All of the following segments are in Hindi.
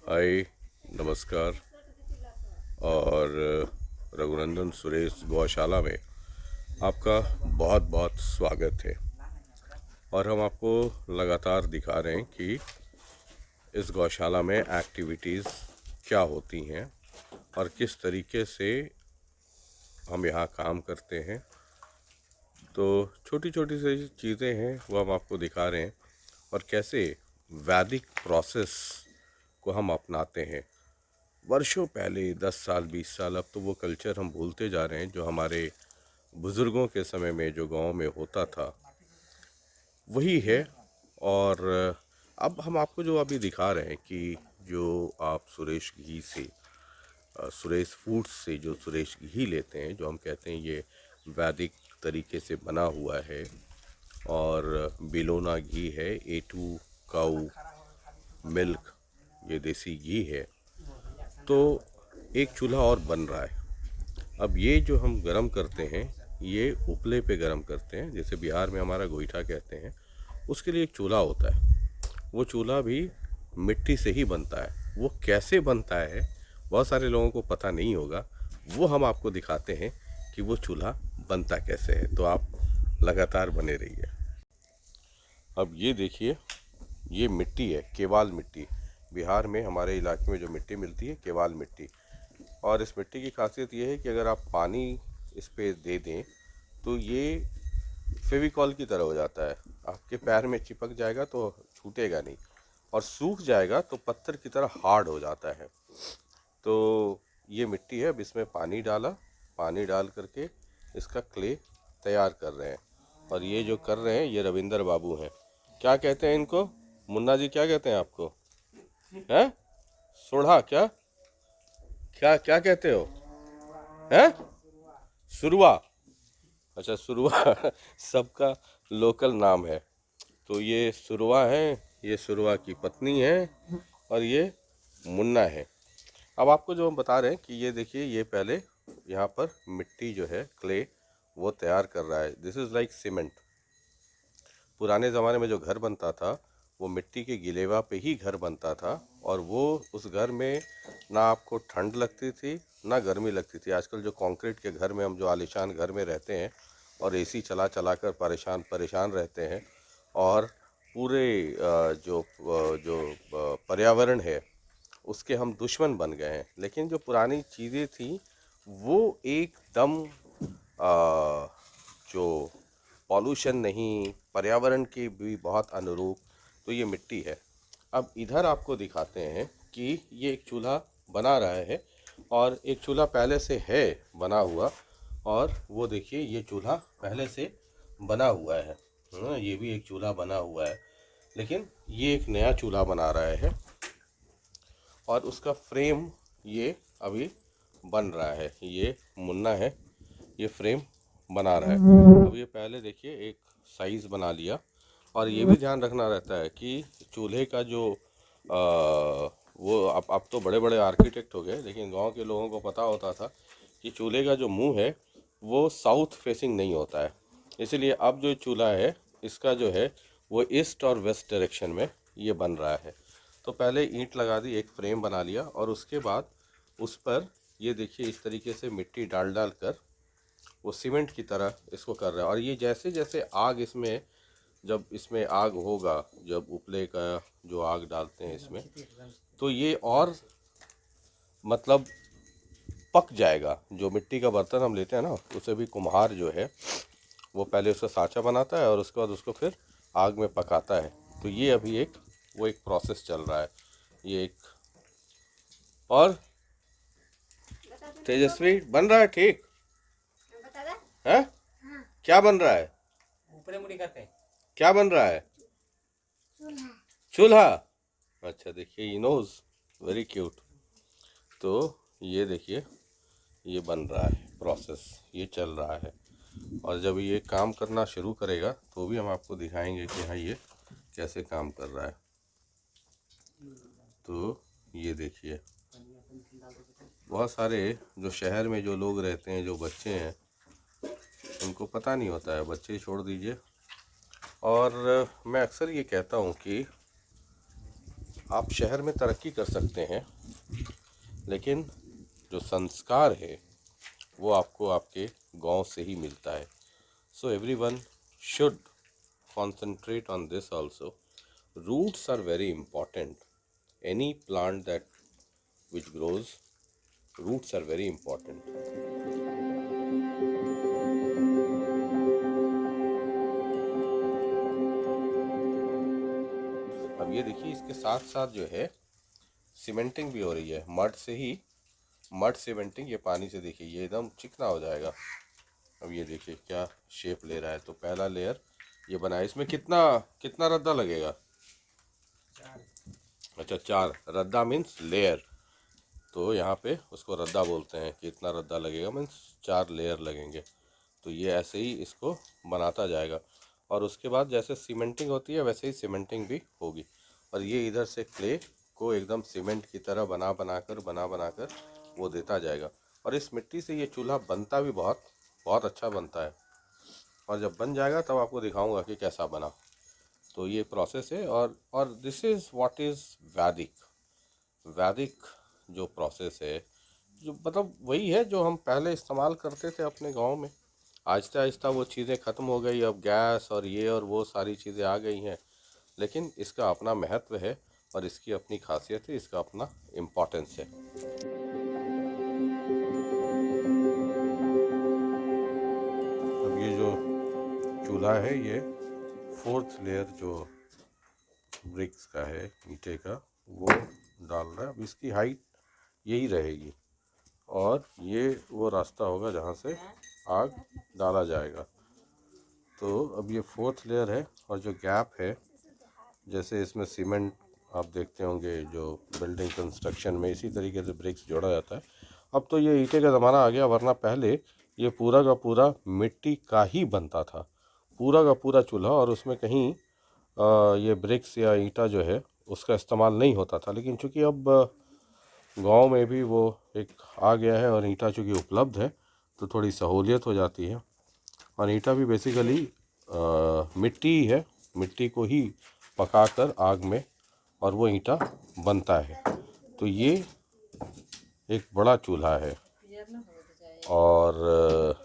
हाय, नमस्कार। और रघुनंदन सुरेश गौशाला में आपका बहुत बहुत स्वागत है। और हम आपको लगातार दिखा रहे हैं कि इस गौशाला में एक्टिविटीज़ क्या होती हैं और किस तरीके से हम यहाँ काम करते हैं। तो छोटी छोटी सी चीज़ें हैं वो हम आपको दिखा रहे हैं और कैसे वैदिक प्रोसेस को हम अपनाते हैं। वर्षों पहले 10 साल 20 साल, अब तो वो कल्चर हम भूलते जा रहे हैं जो हमारे बुज़ुर्गों के समय में जो गांव में होता था वही है। और अब हम आपको जो अभी दिखा रहे हैं कि जो आप सुरेश घी से सुरेश फूड्स से जो सुरेश घी लेते हैं, जो हम कहते हैं ये वैदिक तरीके से बना हुआ है और बिलोना घी है, A2 काऊ मिल्क, ये देसी घी है। तो एक चूल्हा और बन रहा है। अब ये जो हम गरम करते हैं ये उपले पे गरम करते हैं, जैसे बिहार में हमारा गोईठा कहते हैं। उसके लिए एक चूल्हा होता है। वो चूल्हा भी मिट्टी से ही बनता है। वो कैसे बनता है बहुत सारे लोगों को पता नहीं होगा, वो हम आपको दिखाते हैं कि वो चूल्हा बनता कैसे है। तो आप लगातार बने रहिए। अब ये देखिए, ये मिट्टी है, केवाल मिट्टी। बिहार में हमारे इलाके में जो मिट्टी मिलती है केवाल मिट्टी। और इस मिट्टी की खासियत ये है कि अगर आप पानी इस पे दे दें तो ये फेविकॉल की तरह हो जाता है। आपके पैर में चिपक जाएगा तो छूटेगा नहीं, और सूख जाएगा तो पत्थर की तरह हार्ड हो जाता है। तो ये मिट्टी है, अब इसमें पानी डाला, पानी डाल करके इसका क्ले तैयार कर रहे हैं। और ये जो कर रहे हैं ये रविंदर बाबू हैं। क्या कहते हैं इनको? मुन्ना जी क्या कहते हैं आपको? हैं? सोढ़ा? क्या क्या क्या कहते हो? हैं? सुरवा? अच्छा, सुरवा सबका लोकल नाम है। तो ये सुरवा है, ये सुरवा की पत्नी है, और ये मुन्ना है। अब आपको जो हम बता रहे हैं कि ये देखिए, ये पहले यहाँ पर मिट्टी जो है क्ले वो तैयार कर रहा है। This is like cement. पुराने ज़माने में जो घर बनता था वो मिट्टी के गिलेवा पे ही घर बनता था, और वो उस घर में ना आपको ठंड लगती थी ना गर्मी लगती थी। आजकल जो कंक्रीट के घर में हम जो आलीशान घर में रहते हैं और एसी चला चला कर परेशान परेशान रहते हैं, और पूरे पर्यावरण है उसके हम दुश्मन बन गए हैं। लेकिन जो पुरानी चीज़ें थी वो एकदम जो पॉल्यूशन नहीं, पर्यावरण की भी बहुत अनुरूप, तो ये मिट्टी है। अब इधर आपको दिखाते हैं कि ये एक चूल्हा बना रहा है, और एक चूल्हा पहले से है बना हुआ। और वो देखिए, ये चूल्हा पहले से बना हुआ है। ये भी एक चूल्हा बना हुआ है, लेकिन ये एक नया चूल्हा बना रहा है और उसका फ्रेम ये अभी बन रहा है। ये मुन्ना है, ये फ्रेम बना रहा है। अब ये पहले देखिए एक साइज़ बना लिया। और ये भी ध्यान रखना रहता है कि चूल्हे का जो वो अब तो बड़े बड़े आर्किटेक्ट हो गए, लेकिन गांव के लोगों को पता होता था कि चूल्हे का जो मुंह है वो साउथ फेसिंग नहीं होता है। इसीलिए अब जो चूल्हा है इसका जो है वो ईस्ट और वेस्ट डायरेक्शन में ये बन रहा है। तो पहले ईंट लगा दी, एक फ्रेम बना लिया, और उसके बाद उस पर ये देखिए इस तरीके से मिट्टी डाल डाल कर वो सीमेंट की तरह इसको कर रहा है। और ये जैसे जैसे आग इसमें, जब इसमें आग होगा, जब उपले का जो आग डालते हैं इसमें, तो ये और मतलब पक जाएगा। जो मिट्टी का बर्तन हम लेते हैं ना, उसे भी कुम्हार जो है वो पहले उसका साँचा बनाता है और उसके बाद उसको फिर आग में पकाता है। तो ये अभी एक प्रोसेस चल रहा है। ये एक और तेजस्वी बन रहा है, ठीक है? क्या बन रहा है? क्या बन रहा है? चूल्हा। अच्छा, देखिए, ये नोज वेरी क्यूट। तो ये देखिए, ये बन रहा है, प्रोसेस ये चल रहा है। और जब ये काम करना शुरू करेगा तो भी हम आपको दिखाएंगे कि हाँ ये कैसे काम कर रहा है। तो ये देखिए, बहुत सारे जो शहर में जो लोग रहते हैं, जो बच्चे हैं, उनको पता नहीं होता है, बच्चे छोड़ दीजिए। और मैं अक्सर ये कहता हूँ कि आप शहर में तरक्की कर सकते हैं, लेकिन जो संस्कार है वो आपको आपके गांव से ही मिलता है. So everyone should concentrate on this also. Roots are very important. Any plant that which grows, roots are very important. अब ये देखिए, इसके साथ साथ जो है सीमेंटिंग भी हो रही है. मड से ही, मड सीमेंटिंग. ये पानी से देखिए ये एकदम चिकना हो जाएगा. अब ये देखिए क्या शेप ले रहा है. तो पहला लेयर ये बना है. इसमें कितना कितना रद्दा लगेगा? अच्छा, 4 रद्दा मीन्स लेयर. तो यहाँ पे उसको रद्दा बोलते हैं कि इतना रद्दा लगेगा, मीन्स 4 लेयर लगेंगे. तो ये ऐसे ही इसको बनाता जाएगा. और उसके बाद जैसे सीमेंटिंग होती है वैसे ही सीमेंटिंग भी होगी. और ये इधर से क्ले को एकदम सीमेंट की तरह बना बनाकर वो देता जाएगा. और इस मिट्टी से ये चूल्हा बनता भी बहुत बहुत अच्छा बनता है. और जब बन जाएगा तब आपको दिखाऊंगा कि कैसा बना. तो ये प्रोसेस है. और दिस इज़ व्हाट इज़ वैदिक. वैदिक जो प्रोसेस है, जो मतलब वही है जो हम पहले इस्तेमाल करते थे अपने गांव में. आहिस्ता आहिस्ता वो चीज़ें ख़त्म हो गई. अब गैस और ये और वो सारी चीज़ें आ गई हैं, लेकिन इसका अपना महत्व है और इसकी अपनी खासियत है, इसका अपना इम्पोर्टेंस है. अब ये जो चूल्हा है ये 4th लेयर जो ब्रिक्स का है, ईंटे का, वो डाल रहा है. अब इसकी हाइट यही रहेगी और ये वो रास्ता होगा जहाँ से आग डाला जाएगा. तो अब ये 4th लेयर है. और जो गैप है, जैसे इसमें सीमेंट आप देखते होंगे जो बिल्डिंग कंस्ट्रक्शन में इसी तरीके से ब्रिक्स जोड़ा जाता है. अब तो ये ईंटे का ज़माना आ गया, वरना पहले ये पूरा का पूरा मिट्टी का ही बनता था, पूरा का पूरा चूल्हा. और उसमें कहीं ये ब्रिक्स या ईंटा जो है उसका इस्तेमाल नहीं होता था. लेकिन चूँकि अब गांव में भी वो एक आ गया है और ईंटा चूँकि उपलब्ध है तो थोड़ी सहूलियत हो जाती है. और ईंटा भी बेसिकली मिट्टी ही है, मिट्टी को ही पकाकर आग में और वो ईंटा बनता है. तो ये एक बड़ा चूल्हा है. और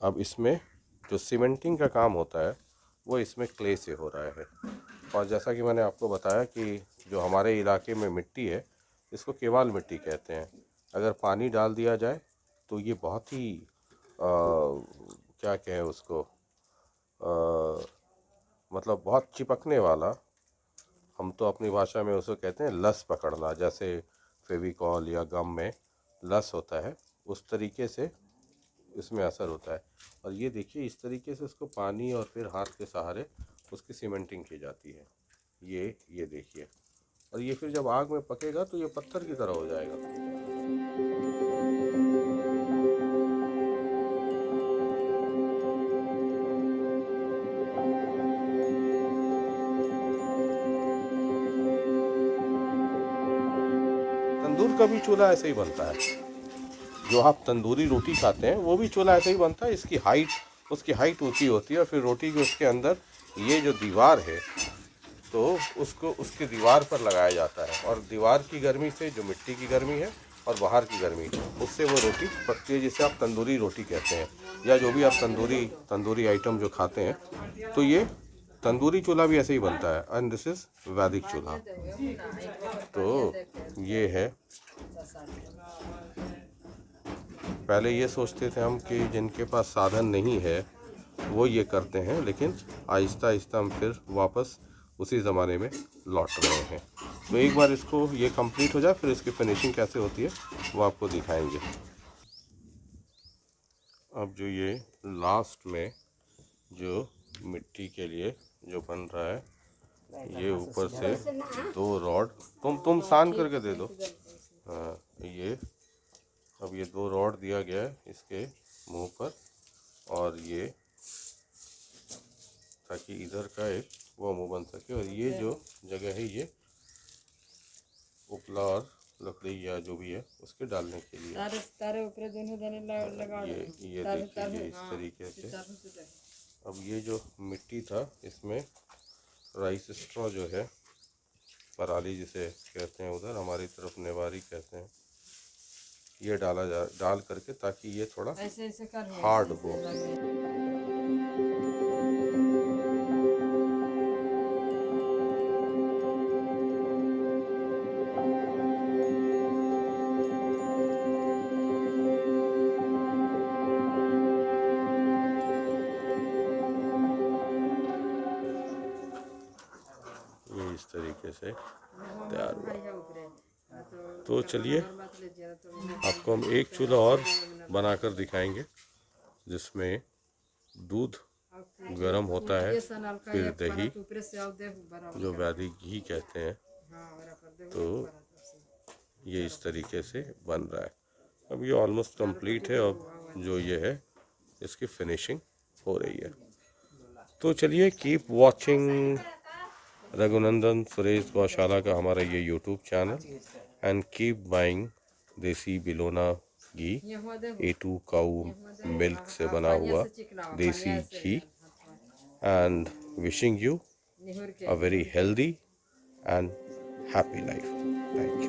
अब इसमें जो सीमेंटिंग का काम होता है वो इसमें क्ले से हो रहा है. और जैसा कि मैंने आपको बताया कि जो हमारे इलाके में मिट्टी है इसको केवाल मिट्टी कहते हैं. अगर पानी डाल दिया जाए तो ये बहुत ही क्या कहें उसको, मतलब बहुत चिपकने वाला, हम तो अपनी भाषा में उसको कहते हैं लस पकड़ना. जैसे फेविकॉल या गम में लस होता है, उस तरीके से इसमें असर होता है. और ये देखिए इस तरीके से उसको पानी और फिर हाथ के सहारे उसकी सीमेंटिंग की जाती है. ये देखिए. और ये फिर जब आग में पकेगा तो ये पत्थर की तरह हो जाएगा. तंदूर का भी चूल्हा ऐसे ही बनता है. जो आप तंदूरी रोटी खाते हैं वो भी चूल्हा ऐसे ही बनता है. उसकी हाइट ऊंची होती है और फिर रोटी को उसके अंदर ये जो दीवार है तो उसको उसकी दीवार पर लगाया जाता है. और दीवार की गर्मी से, जो मिट्टी की गर्मी है और बाहर की गर्मी, उससे वो रोटी पकती है, जिसे आप तंदूरी रोटी कहते हैं. या जो भी आप तंदूरी आइटम जो खाते हैं, तो ये तंदूरी चूल्हा भी ऐसे ही बनता है. एंड दिस इज़ वैदिक चूल्हा. तो ये है. पहले ये सोचते थे हम कि जिनके पास साधन नहीं है वो ये करते हैं, लेकिन आहिस्ता आहिस्ता हम फिर वापस उसी ज़माने में लौट रहे हैं. तो एक बार इसको ये कंप्लीट हो जाए फिर इसकी फिनिशिंग कैसे होती है वो आपको दिखाएंगे. अब जो ये लास्ट में जो मिट्टी के लिए जो बन रहा है, ये ऊपर से 2 रॉड, तुम सान करके दे दो. हाँ, ये अब ये 2 रॉड दिया गया है इसके मुंह पर. और ये ताकि इधर का एक वो मुंह बन सके. और ये जो जगह है ये उपला और लकड़ी या जो भी है उसके डालने के लिए. तारे ऊपर दोनों दाने लगा ये देखिए इस तरीके से. अब ये जो मिट्टी था इसमें राइस स्ट्रॉ जो है पराली जिसे कहते हैं, उधर हमारी तरफ नेवारी कहते हैं। ये डाल करके ताकि ये थोड़ा ऐसे ऐसे कर हार्ड हो। ये इस तरीके से तैयार हुआ। तो चलिए आपको हम एक चूल्हा और बनाकर दिखाएंगे जिसमें दूध गर्म होता है, फिर दही जो वैदिक घी कहते हैं, तो ये इस तरीके से बन रहा है। अब ये ऑलमोस्ट कंप्लीट है। अब जो ये है इसकी फिनिशिंग हो रही है। तो चलिए कीप वॉचिंग रघुनंदन सुरेश गौशाला का हमारा ये YouTube channel, and keep buying देसी बिलोना घी, A2 काऊ मिल्क से बना हुआ देसी घी, and wishing you a very healthy and happy life. Thank you.